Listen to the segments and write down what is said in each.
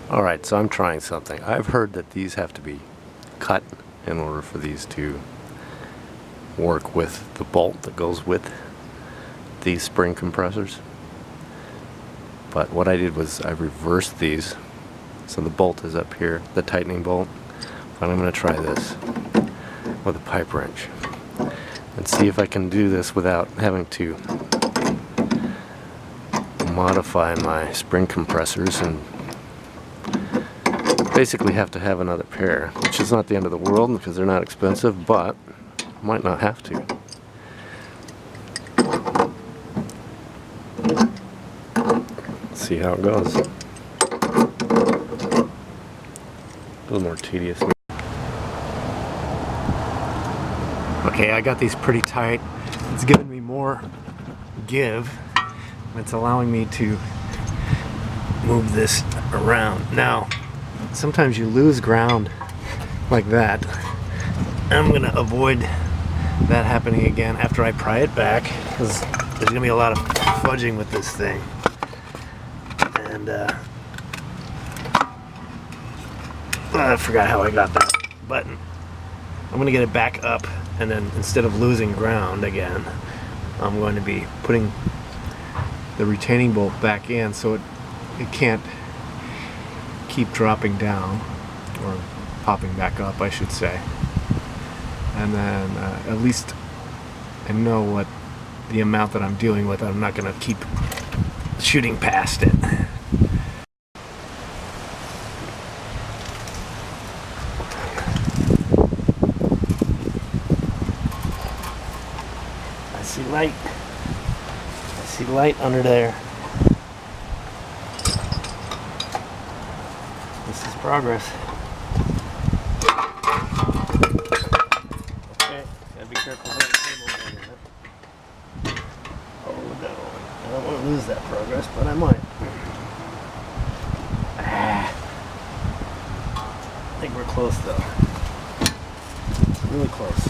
Alright, so I'm trying something. I've heard that these have to be cut in order for these to work with the bolt that goes with these spring compressors. But what I did was I reversed these, so the bolt is up here, the tightening bolt. But I'm going to try this with a pipe wrench and see if I can do this without having to modify my spring compressors and basically have to have another pair, which is not the end of the world because they're not expensive, but might not have to. Let's see how it goes. A little more tedious. Okay, I got these pretty tight. It's giving me more give. It's allowing me to move this around. Now, sometimes you lose ground like that. I'm gonna avoid that happening again after I pry it back, because there's gonna be a lot of fudging with this thing. And I forgot how I got that button. I'm gonna get it back up, and then instead of losing ground again, I'm going to be putting the retaining bolt back in so it can't keep dropping down, or popping back up, I should say. And then at least I know what the amount that I'm dealing with. I'm not going to keep shooting past it. I see light. I see light under there. This is progress. Okay, gotta be careful with the cable down here. Oh no, I don't want to lose that progress, but I might. I think we're close though. Really close.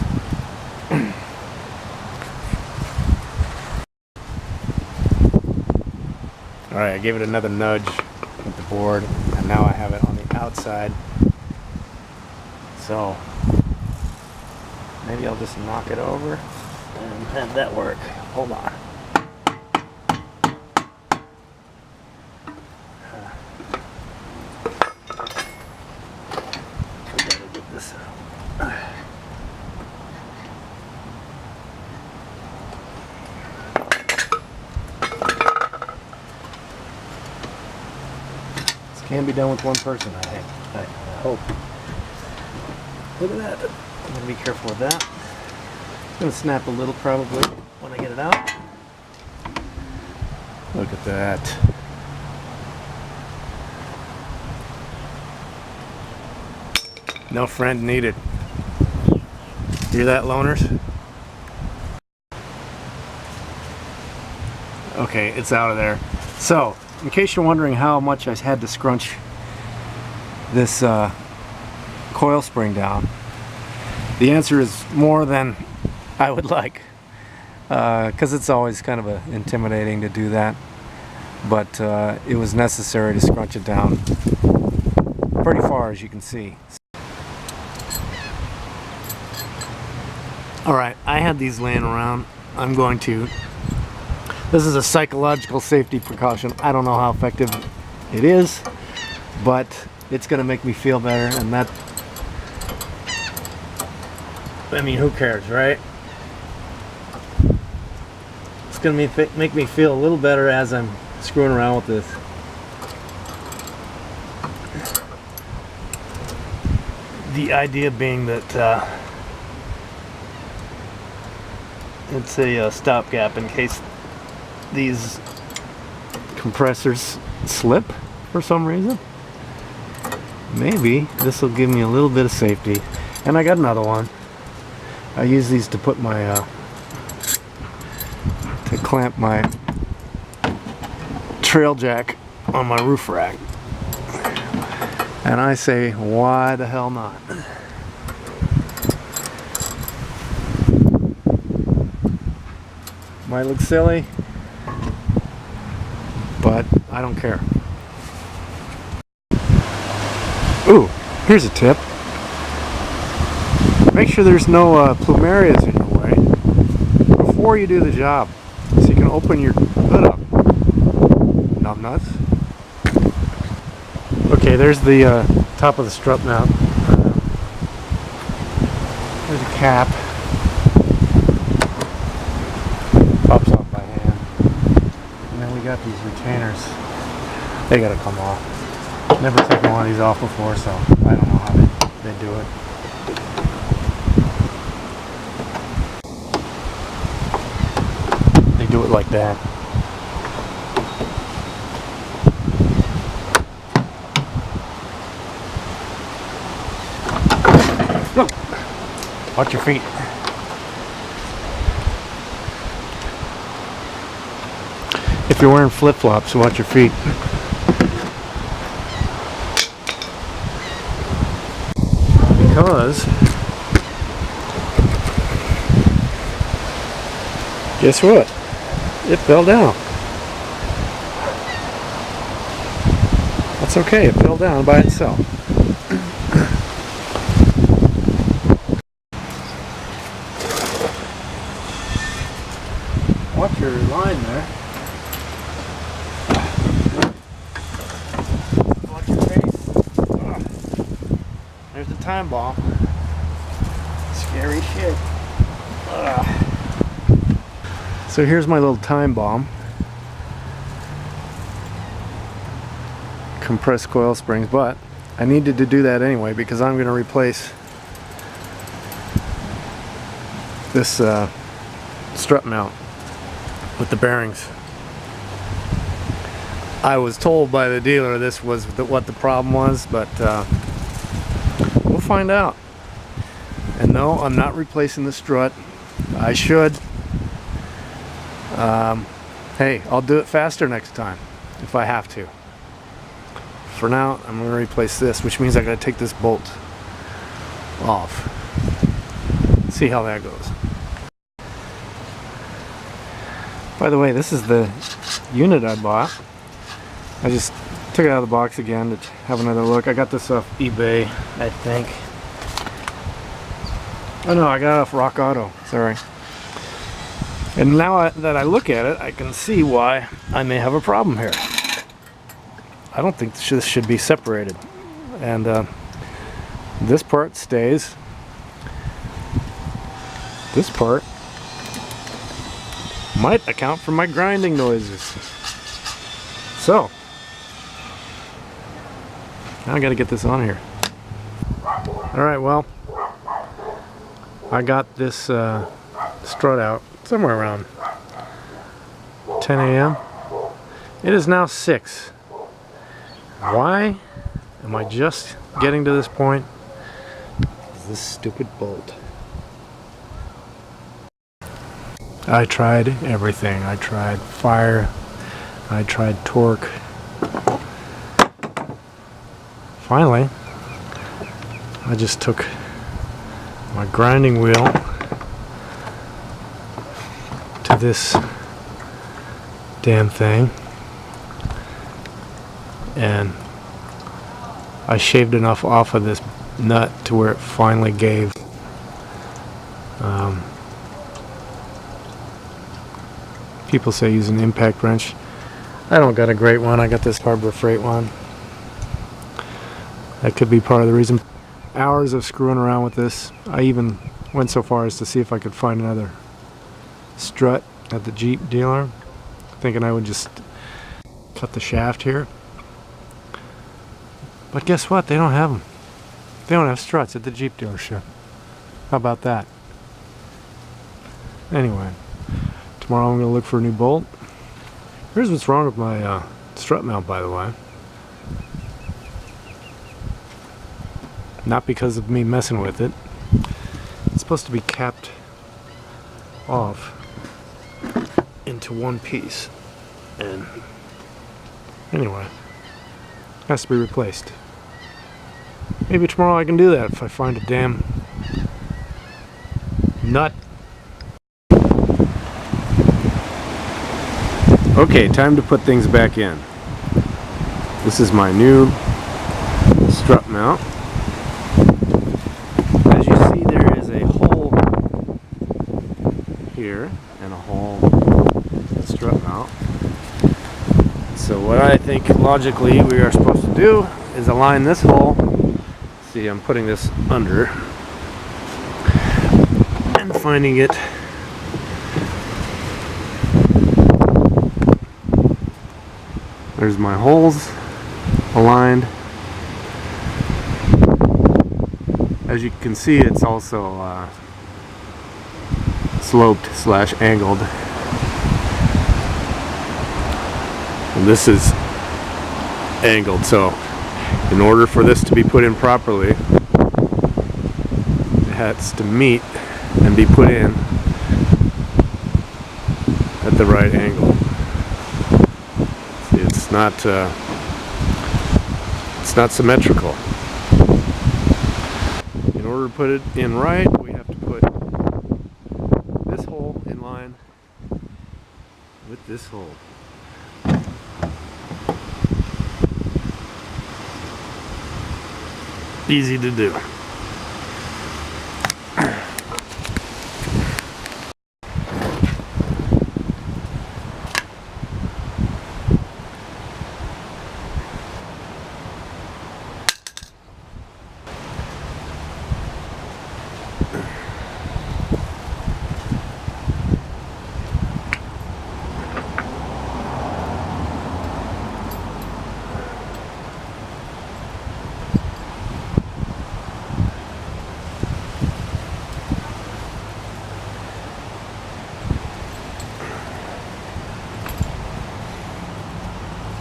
Alright, I gave it another nudge with the board, and now I have it on the outside. So maybe I'll just knock it over and have that work. Hold on. I gotta get this out. Can be done with one person, I think. I hope. Look at that. I'm going to be careful with that. It's going to snap a little probably when I get it out. Look at that. No friend needed. Hear that, loners? Okay, it's out of there. So, in case you're wondering how much I had to scrunch this coil spring down, the answer is more than I would like, because it's always kind of intimidating to do that, but it was necessary to scrunch it down pretty far, as you can see. Alright, I had these laying around. I'm going to... This is a psychological safety precaution. I don't know how effective it is, but it's going to make me feel better, and that... I mean, who cares, right? It's going to make me feel a little better as I'm screwing around with this. The idea being that it's a stopgap in case these compressors slip for some reason. Maybe this will give me a little bit of safety. And I got another one. I use these to put my to clamp my trail jack on my roof rack. And I say, why the hell not? Might look silly, but I don't care. Ooh, here's a tip. Make sure there's no plumerias in your way before you do the job, so you can open your hood up. Numbnuts. Okay, there's the top of the strut mount. There's a cap. Pops off by hand. And then we got these retainers. They gotta come off. Never taken one of these off before, so I don't know how they do it. They do it like that. Look! Watch your feet. If you're wearing flip-flops, watch your feet. Because guess what? It fell down. That's okay, it fell down by itself. Watch your line there. Watch your face. There's the time bomb. Scary shit. So here's my little time bomb. Compressed coil springs, but I needed to do that anyway because I'm going to replace this strut mount with the bearings. I was told by the dealer this was what the problem was, but we'll find out. And no, I'm not replacing the strut. I should. Hey, I'll do it faster next time if I have to. For now, I'm going to replace this, which means I got to take this bolt off. See how that goes. By the way, this is the unit I bought. I just took it out of the box again to have another look. I got this off eBay, I think. Oh no, I got it off Rock Auto. Sorry. And now that I look at it, I can see why I may have a problem here. I don't think this should be separated. And this part stays. This part might account for my grinding noises. So, now I gotta get this on here. Alright, well, I got this strut out somewhere around 10 a.m. It is now 6. Why am I just getting to this point? This stupid bolt. I tried everything. I tried fire. I tried torque. Finally, I just took my grinding wheel to this damn thing and I shaved enough off of this nut to where it finally gave. People say use an impact wrench. I don't got a great one. I got this Harbor Freight one. That could be part of the reason. Hours of screwing around with this. I even went so far as to see if I could find another strut at the Jeep dealer, thinking I would just cut the shaft here. But guess what? They don't have them. They don't have struts at the Jeep dealership. How about that? Anyway, tomorrow I'm going to look for a new bolt. Here's what's wrong with my strut mount, by the way. Not because of me messing with it. It's supposed to be capped off into one piece. And anyway, has to be replaced. Maybe tomorrow I can do that if I find a damn nut. Okay, time to put things back in. This is my new strut mount. As you see, there is a hole here and a hole in the strut mount. So what I think logically we are supposed to do is align this hole. See, I'm putting this under and finding it. There's my holes aligned. As you can see, it's also sloped slash angled. And this is angled, so in order for this to be put in properly, it has to meet and be put in at the right angle. See, it's not symmetrical. In order to put it in right, we have to put this hole in line with this hole. Easy to do.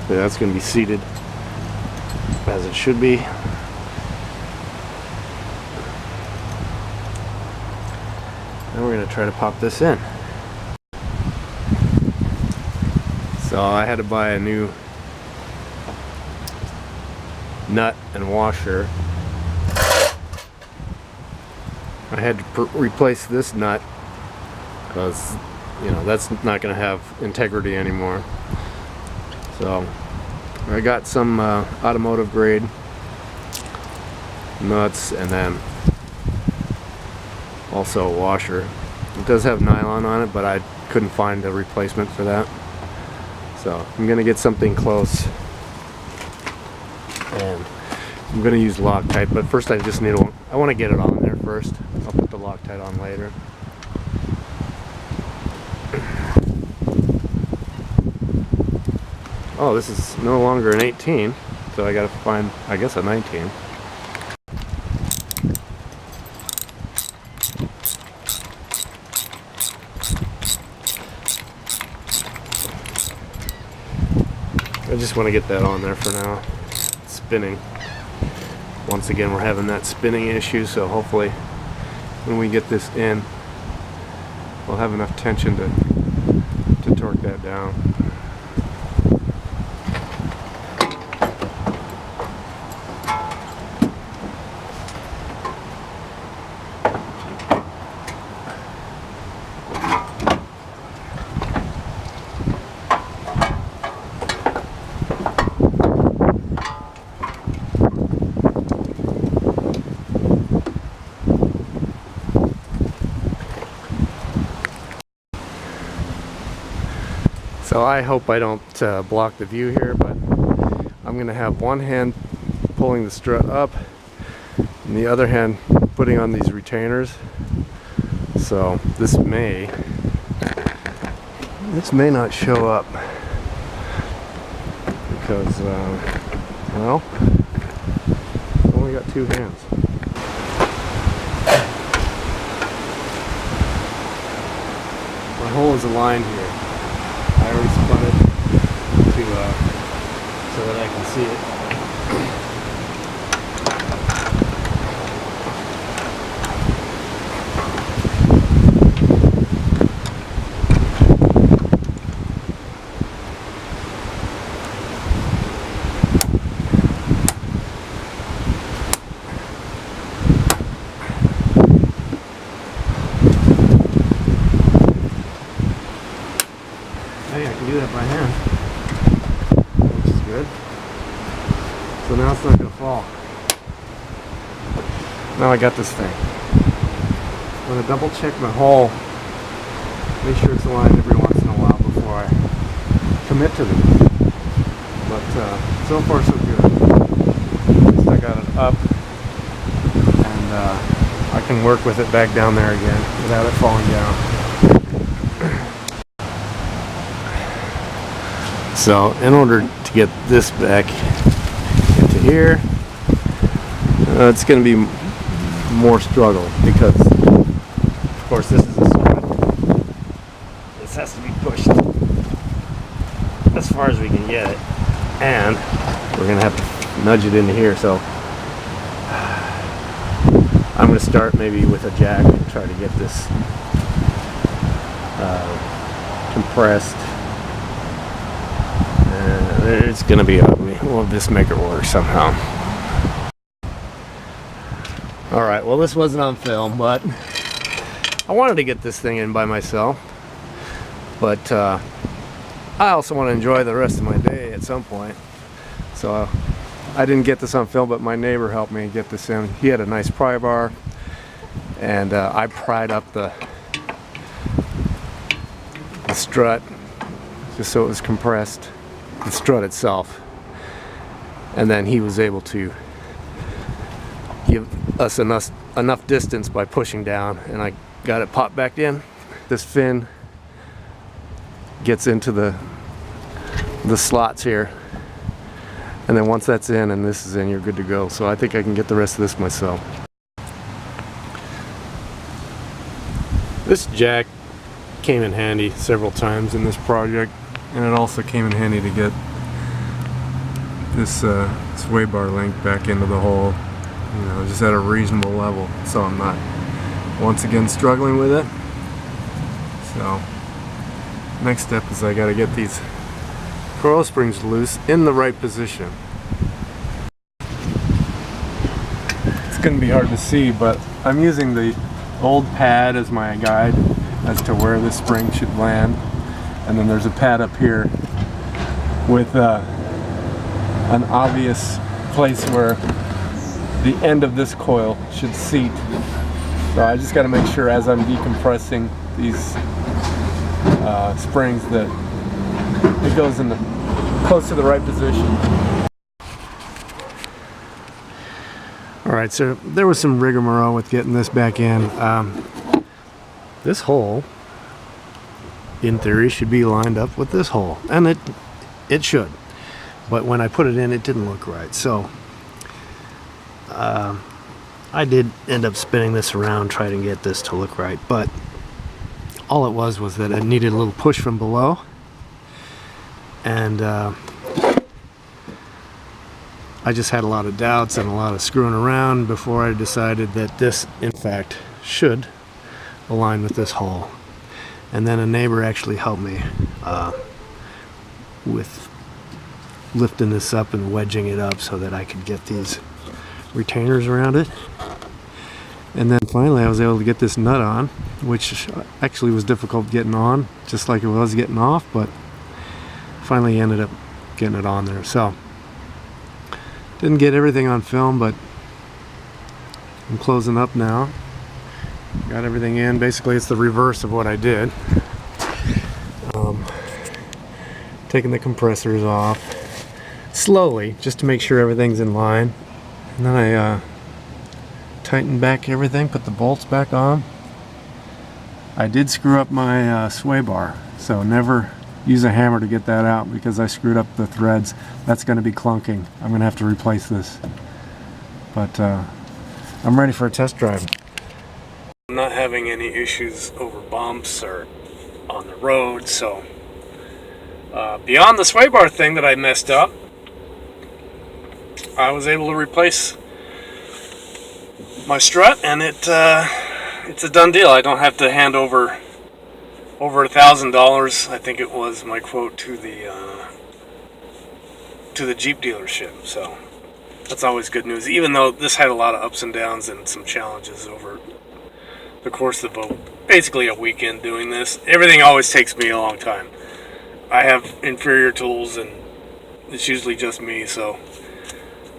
That's going to be seated as it should be. And we're going to try to pop this in. So I had to buy a new nut and washer. I had to replace this nut because, you know, that's not going to have integrity anymore. So I got some automotive grade nuts and then also a washer. It does have nylon on it, but I couldn't find a replacement for that. So I'm gonna get something close, and I'm gonna use Loctite. But first, I just need I want to get it on there first. I'll put the Loctite on later. Oh, this is no longer an 18, so I gotta find, I guess, a 19. I just want to get that on there for now. It's spinning. Once again, we're having that spinning issue, so hopefully when we get this in, we'll have enough tension to torque that down. So I hope I don't block the view here, but I'm going to have one hand pulling the strut up and the other hand putting on these retainers. So this may not show up because, well, I've only got two hands. My hole is aligned here. I already spun it so that I can see it. hey, I can do that by hand, which is good. So now it's not going to fall. Now I got this thing. I'm going to double check my hole, make sure it's aligned every once in a while before I commit to them. But so far so good. At least I got it up, and I can work with it back down there again without it falling down. So in order to get this back into here, it's going to be more struggle because, of course, this is a strut. This has to be pushed as far as we can get it, and we're going to have to nudge it into here. So I'm going to start maybe with a jack and try to get this compressed. It's going to be ugly. We'll just make it work somehow. Alright, well, this wasn't on film, but I wanted to get this thing in by myself. But I also want to enjoy the rest of my day at some point. So I didn't get this on film, but my neighbor helped me get this in. He had a nice pry bar, and I pried up the strut just so it was compressed, the strut itself, and then he was able to give us enough distance by pushing down, and I got it popped back in. This fin gets into the slots here, and then once that's in and this is in, you're good to go. So I think I can get the rest of this myself. This jack came in handy several times in this project, and it also came in handy to get this sway bar link back into the hole, you know, just at a reasonable level, so I'm not once again struggling with it. So next step is I got to get these coil springs loose in the right position. It's going to be hard to see, but I'm using the old pad as my guide as to where this spring should land, and then there's a pad up here with an obvious place where the end of this coil should seat. So I just got to make sure as I'm decompressing these springs that it goes in close to the right position. Alright, so there was some rigmarole with getting this back in. This hole, in theory, should be lined up with this hole, and it should. But when I put it in, it didn't look right. So I did end up spinning this around trying to get this to look right, but all it was that it needed a little push from below, and I just had a lot of doubts and a lot of screwing around before I decided that this, in fact, should align with this hole. And then a neighbor actually helped me with lifting this up and wedging it up so that I could get these retainers around it. And then finally I was able to get this nut on, which actually was difficult getting on, just like it was getting off, but finally ended up getting it on there. So didn't get everything on film, but I'm closing up now. Got everything in. Basically it's the reverse of what I did. Taking the compressors off slowly just to make sure everything's in line, and then I tightened back everything, put the bolts back on. I did screw up my sway bar, so never use a hammer to get that out because I screwed up the threads. That's going to be clunking. I'm going to have to replace this, but I'm ready for a test drive. I'm not having any issues over bumps or on the road, so beyond the sway bar thing that I messed up, I was able to replace my strut, and it's a done deal. I don't have to hand over $1,000, I think it was my quote, to the Jeep dealership. So that's always good news, even though this had a lot of ups and downs and some challenges over the course of basically a weekend doing this. Everything always takes me a long time. I have inferior tools and it's usually just me, so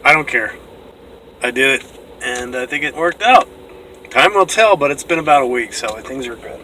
I don't care. I did it and I think it worked out. Time will tell, but it's been about a week, so things are good.